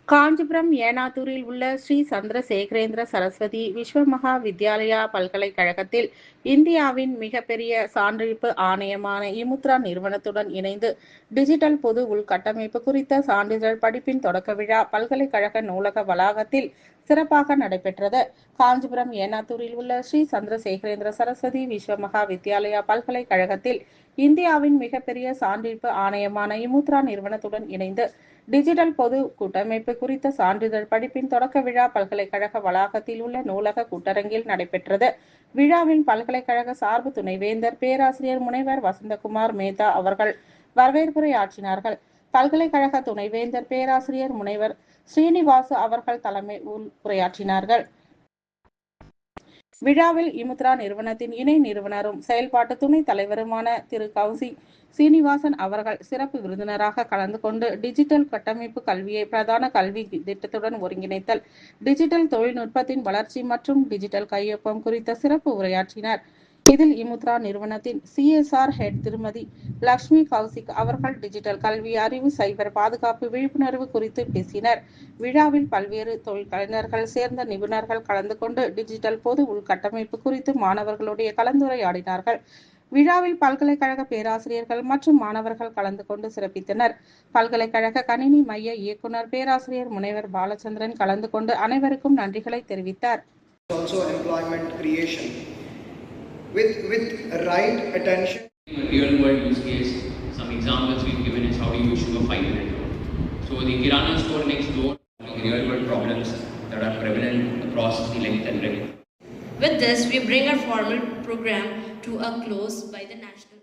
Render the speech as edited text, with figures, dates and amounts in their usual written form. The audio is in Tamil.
காஞ்சிபுரம் ஏனாத்தூரில் உள்ள ஸ்ரீ சந்திரசேகரேந்திர சரஸ்வதி விஸ்வமகா வித்யாலயா பல்கலைக்கழகத்தில் இந்தியாவின் மிகப்பெரிய சான்றளிப்பு ஆணையமான இமுத்ரா நிறுவனத்துடன் இணைந்து டிஜிட்டல் பொது உள்கட்டமைப்பு குறித்த சான்றிதழ் படிப்பின் தொடக்க விழா பல்கலைக்கழக நூலக வளாகத்தில் சிறப்பாக நடைபெற்றது. காஞ்சிபுரம் ஏனாத்தூரில் உள்ள ஸ்ரீ சந்திரசேகரேந்திர சரஸ்வதி விஸ்வமகா வித்யாலயா பல்கலைக்கழகத்தில் இந்தியாவின் மிகப்பெரிய சான்றளிப்பு ஆணையமான இமுத்ரா நிறுவனத்துடன் இணைந்து டிஜிட்டல் பொது கூட்டமைப்பு குறித்த சான்றிதழ் படிப்பின் தொடக்க விழா பல்கலைக்கழக வளாகத்தில் உள்ள நூலக கூட்டரங்கில் நடைபெற்றது. விழாவில் பல்கலைக்கழக சார்பு துணைவேந்தர் பேராசிரியர் முனைவர் வசந்தகுமார் மேத்தா அவர்கள் வரவேற்புரையாற்றினார்கள். பல்கலைக்கழக துணைவேந்தர் பேராசிரியர் முனைவர் ஸ்ரீனிவாசு அவர்கள் தலைமை உரையாற்றினார்கள். விழாவில் இமுத்ரா நிறுவனத்தின் இணை நிறுவனரும் செயல்பாட்டு துணை தலைவருமான திரு கவுசி சீனிவாசன் அவர்கள் சிறப்பு விருந்தினராக கலந்து கொண்டு டிஜிட்டல் கட்டமைப்பு கல்வியை பிரதான கல்வி திட்டத்துடன் ஒருங்கிணைத்தல், டிஜிட்டல் தொழில்நுட்பத்தின் வளர்ச்சி மற்றும் டிஜிட்டல் கையொப்பம் குறித்த சிறப்பு உரையாற்றினார். இதில் இமுத்ரா நிறுவனத்தின் CSR ஹெட் திருமதி லக்ஷ்மி கௌசிக் அவர்கள் டிஜிட்டல் கல்வி, அறிவு, சைபர் பாதுகாப்பு விழிப்புணர்வு குறித்து பேசினர். விழாவில் பல்வேறு தொழில் கலைஞர்கள் சேர்ந்த நிபுணர்கள் கலந்து கொண்டு டிஜிட்டல் பொது உள்கட்டமைப்பு குறித்து மாணவர்களுடைய கலந்துரையாடினார்கள். விழாவில் பல்கலைக்கழக பேராசிரியர்கள் மற்றும் மாணவர்கள் கலந்து கொண்டு சிறப்பித்தனர். பல்கலைக்கழக கணினி மைய இயக்குனர் பேராசிரியர் முனைவர் பாலச்சந்திரன் கலந்து கொண்டு அனைவருக்கும் நன்றிகளை தெரிவித்தார். With right attention. Real world use case, some examples we've given is how do you sugar 500. So the Kirana store next door, real world problems that are prevalent across the length and breadth. With this, we bring our formal program to a close by the National